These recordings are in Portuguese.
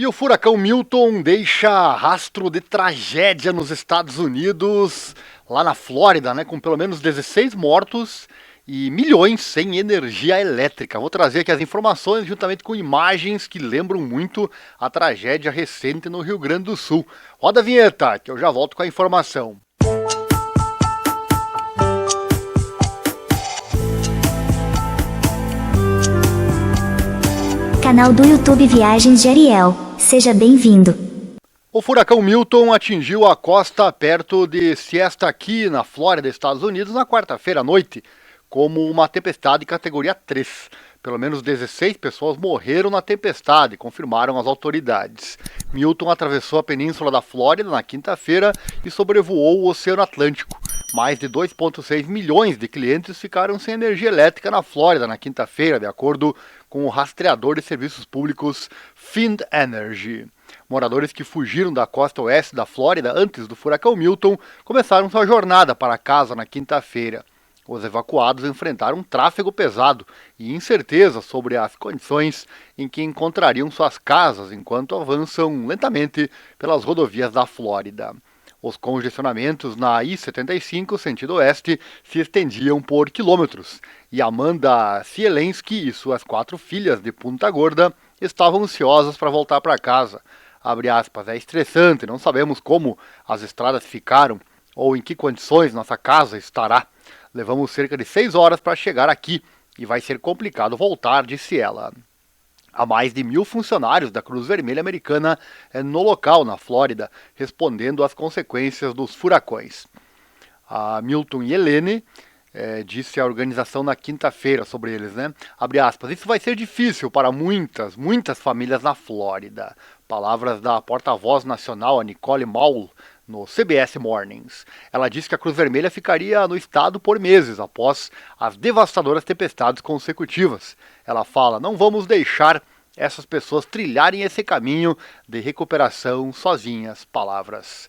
E o furacão Milton deixa rastro de tragédia nos Estados Unidos, lá na Flórida, né, com pelo menos 16 mortos e milhões sem energia elétrica. Vou trazer aqui as informações juntamente com imagens que lembram muito a tragédia recente no Rio Grande do Sul. Roda a vinheta, que eu já volto com a informação. Canal do YouTube Viagens de Ariel. Seja bem-vindo. O furacão Milton atingiu a costa perto de Siesta Key, na Flórida, Estados Unidos, na quarta-feira à noite, como uma tempestade categoria 3. Pelo menos 16 pessoas morreram na tempestade, confirmaram as autoridades. Milton atravessou a península da Flórida na quinta-feira e sobrevoou o Oceano Atlântico. Mais de 2,6 milhões de clientes ficaram sem energia elétrica na Flórida na quinta-feira, de acordo com o rastreador de serviços públicos Find Energy. Moradores que fugiram da costa oeste da Flórida antes do furacão Milton começaram sua jornada para casa na quinta-feira. Os evacuados enfrentaram um tráfego pesado e incerteza sobre as condições em que encontrariam suas casas enquanto avançam lentamente pelas rodovias da Flórida. Os congestionamentos na I-75, sentido oeste, se estendiam por quilômetros, e Amanda Cielensky e suas 4 filhas de Punta Gorda estavam ansiosas para voltar para casa. Abre aspas, é estressante, não sabemos como as estradas ficaram ou em que condições nossa casa estará. Levamos cerca de 6 horas para chegar aqui e vai ser complicado voltar, disse ela. Há mais de 1.000 funcionários da Cruz Vermelha Americana no local, na Flórida, respondendo às consequências dos furacões. A Milton e Helene disse a organização na quinta-feira sobre eles, né? Abre aspas, isso vai ser difícil para muitas famílias na Flórida. Palavras da porta-voz nacional, a Nicole Maul, no CBS Mornings. Ela disse que a Cruz Vermelha ficaria no estado por meses após as devastadoras tempestades consecutivas. Ela fala, não vamos deixar essas pessoas trilharem esse caminho de recuperação sozinhas. Palavras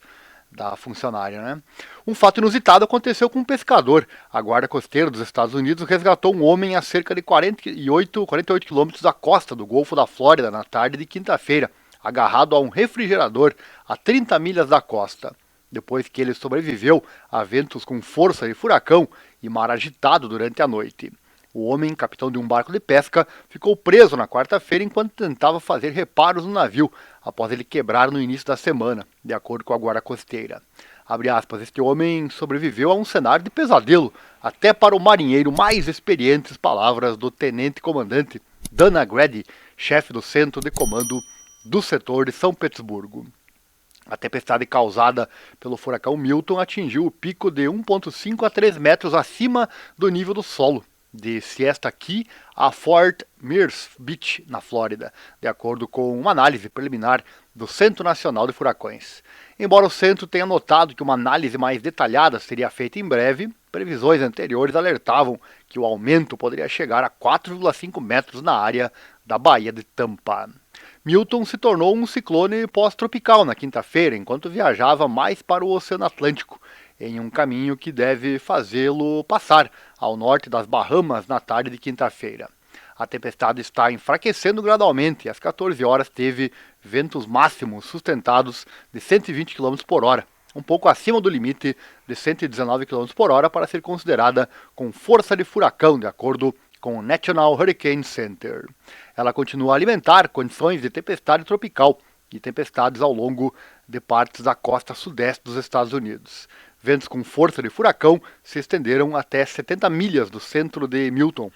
da funcionária, né? Um fato inusitado aconteceu com um pescador. A Guarda Costeira dos Estados Unidos resgatou um homem a cerca de 48 quilômetros da costa do Golfo da Flórida na tarde de quinta-feira, agarrado a um refrigerador a 30 milhas da costa. Depois que ele sobreviveu a ventos com força de furacão e mar agitado durante a noite. O homem, capitão de um barco de pesca, ficou preso na quarta-feira enquanto tentava fazer reparos no navio, após ele quebrar no início da semana, de acordo com a Guarda Costeira. Abre aspas, este homem sobreviveu a um cenário de pesadelo, até para o marinheiro mais experiente, palavras do tenente-comandante Dana Grady, chefe do centro de comando do setor de São Petersburgo. A tempestade causada pelo furacão Milton atingiu o pico de 1,5 a 3 metros acima do nível do solo, de Siesta Key a Fort Myers Beach, na Flórida, de acordo com uma análise preliminar do Centro Nacional de Furacões. Embora o centro tenha notado que uma análise mais detalhada seria feita em breve, previsões anteriores alertavam que o aumento poderia chegar a 4,5 metros na área da Baía de Tampa. Milton se tornou um ciclone pós-tropical na quinta-feira, enquanto viajava mais para o Oceano Atlântico, em um caminho que deve fazê-lo passar ao norte das Bahamas na tarde de quinta-feira. A tempestade está enfraquecendo gradualmente e às 14 horas teve ventos máximos sustentados de 120 km por hora, um pouco acima do limite de 119 km por hora para ser considerada com força de furacão, de acordo com o National Hurricane Center. Ela continua a alimentar condições de tempestade tropical e tempestades ao longo de partes da costa sudeste dos Estados Unidos. Ventos com força de furacão se estenderam até 70 milhas do centro de Milton,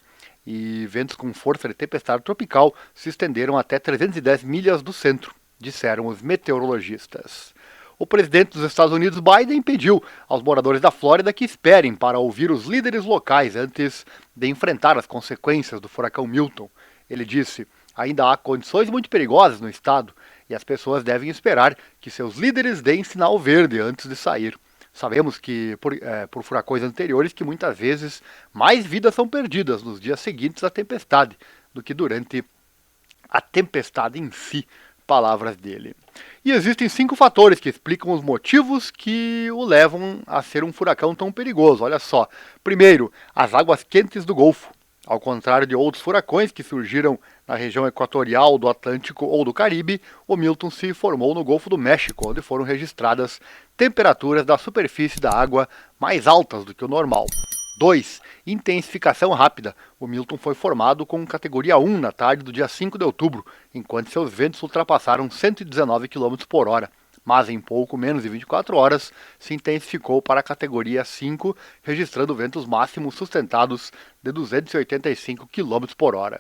e ventos com força de tempestade tropical se estenderam até 310 milhas do centro, disseram os meteorologistas. O presidente dos Estados Unidos, Biden, pediu aos moradores da Flórida que esperem para ouvir os líderes locais antes de enfrentar as consequências do furacão Milton. Ele disse, ainda há condições muito perigosas no estado e as pessoas devem esperar que seus líderes deem sinal verde antes de sair. Sabemos que, por furacões anteriores, que muitas vezes mais vidas são perdidas nos dias seguintes à tempestade do que durante a tempestade em si. Palavras dele. E existem 5 fatores que explicam os motivos que o levam a ser um furacão tão perigoso. Olha só. Primeiro, as águas quentes do Golfo. Ao contrário de outros furacões que surgiram na região equatorial do Atlântico ou do Caribe, o Milton se formou no Golfo do México, onde foram registradas temperaturas da superfície da água mais altas do que o normal. 2. Intensificação rápida. O Milton foi formado com categoria 1 na tarde do dia 5 de outubro, enquanto seus ventos ultrapassaram 119 km por hora. Mas em pouco menos de 24 horas se intensificou para a categoria 5, registrando ventos máximos sustentados de 285 km por hora.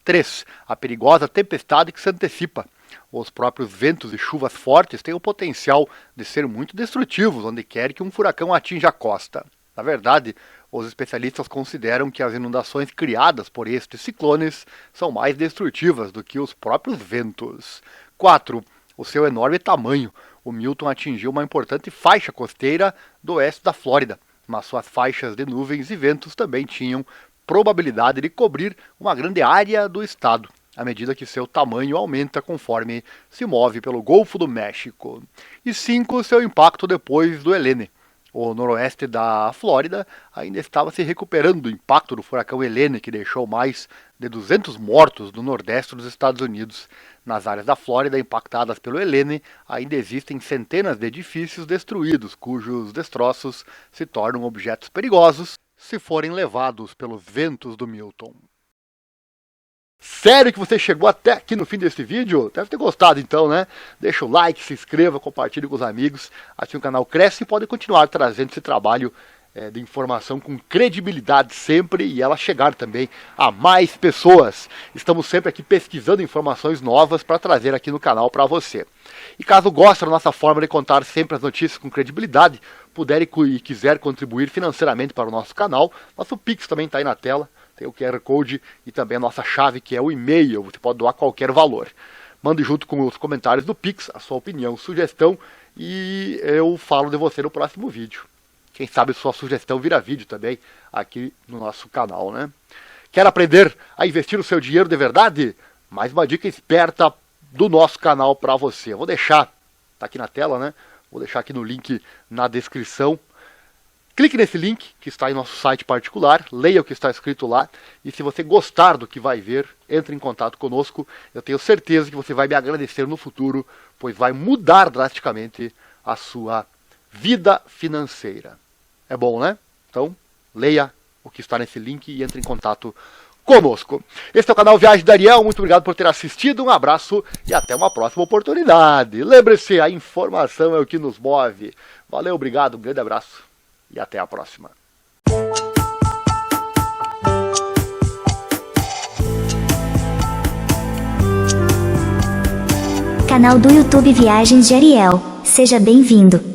3. A perigosa tempestade que se antecipa. Os próprios ventos e chuvas fortes têm o potencial de ser muito destrutivos onde quer que um furacão atinja a costa. Na verdade, os especialistas consideram que as inundações criadas por estes ciclones são mais destrutivas do que os próprios ventos. 4. O seu enorme tamanho. O Milton atingiu uma importante faixa costeira do oeste da Flórida, mas suas faixas de nuvens e ventos também tinham probabilidade de cobrir uma grande área do estado, à medida que seu tamanho aumenta conforme se move pelo Golfo do México. E 5. Seu impacto depois do Helene. O noroeste da Flórida ainda estava se recuperando do impacto do furacão Helene, que deixou mais de 200 mortos no nordeste dos Estados Unidos. Nas áreas da Flórida impactadas pelo Helene, ainda existem centenas de edifícios destruídos, cujos destroços se tornam objetos perigosos se forem levados pelos ventos do Milton. Sério que você chegou até aqui no fim desse vídeo? Deve ter gostado então, né? Deixa o like, se inscreva, compartilhe com os amigos. Assim o canal cresce e pode continuar trazendo esse trabalho de informação com credibilidade sempre e ela chegar também a mais pessoas. Estamos sempre aqui pesquisando informações novas para trazer aqui no canal para você. E caso goste da nossa forma de contar sempre as notícias com credibilidade, puder e quiser contribuir financeiramente para o nosso canal, nosso Pix também está aí na tela. Tem o QR Code e também a nossa chave, que é o e-mail. Você pode doar qualquer valor. Mande junto com os comentários do Pix a sua opinião, sugestão e eu falo de você no próximo vídeo. Quem sabe sua sugestão vira vídeo também aqui no nosso canal, né? Quer aprender a investir o seu dinheiro de verdade? Mais uma dica esperta do nosso canal para você. Eu vou deixar, tá aqui na tela, né? Vou deixar aqui no link na descrição. Clique nesse link que está em nosso site particular, leia o que está escrito lá e se você gostar do que vai ver, entre em contato conosco. Eu tenho certeza que você vai me agradecer no futuro, pois vai mudar drasticamente a sua vida financeira. É bom, né? Então, leia o que está nesse link e entre em contato conosco. Esse é o canal Viagem da Ariel, muito obrigado por ter assistido, um abraço e até uma próxima oportunidade. Lembre-se, a informação é o que nos move. Valeu, obrigado, um grande abraço. E até a próxima. Canal do YouTube Viagens de Ariel. Seja bem-vindo.